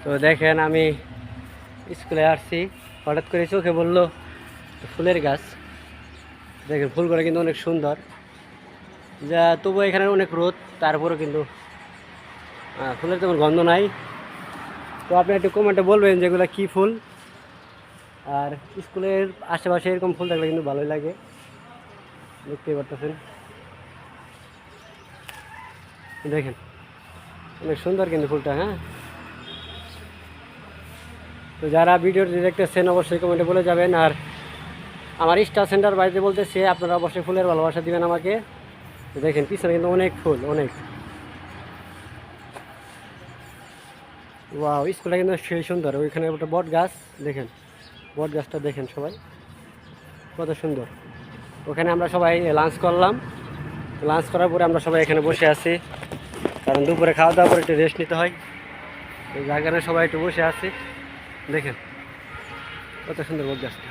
তো দেখেন আমি স্কুলে আসছি, হঠাৎ করে চোখে বললো ফুলের গাছ। দেখেন ফুলগুলো কিন্তু অনেক সুন্দর, যা তবু এখানে অনেক রোদ, তারপরেও কিন্তু ফুলের তেমন গন্ধ নাই। তো আপনি একটু কমেন্টে বলবেন যেগুলো কী ফুল। আর স্কুলের আশেপাশে এরকম ফুল থাকলে কিন্তু ভালোই লাগে, দেখতেই পারতেছেন। দেখেন অনেক সুন্দর কিন্তু ফুলটা। হ্যাঁ, তো যারা ভিডিওটি দেখতেছেন অবশ্যই কমেন্টে বলে যাবেন। আর আমার স্টার সেন্টার বাড়িতে বলতেছে আপনারা অবশ্যই ফুলের ভালোবাসা দিবেন আমাকে। তো দেখেন পিছনে কিন্তু অনেক ফুল, অনেক। ওয়াও, স্কুলটা কিন্তু সেই সুন্দর। ওইখানে একটা বট গাছ, দেখেন বট গাছটা দেখেন সবাই কত সুন্দর। ওখানে আমরা সবাই লাঞ্চ করলাম। লাঞ্চ করার পরে আমরা সবাই এখানে বসে আছি, কারণ দুপুরে খাওয়া দাওয়ার পরে একটু রেস্ট নিতে হয়। এই জায়গায় সবাই একটু বসে আছি, দেখেন কত সুন্দর বট গাছটা।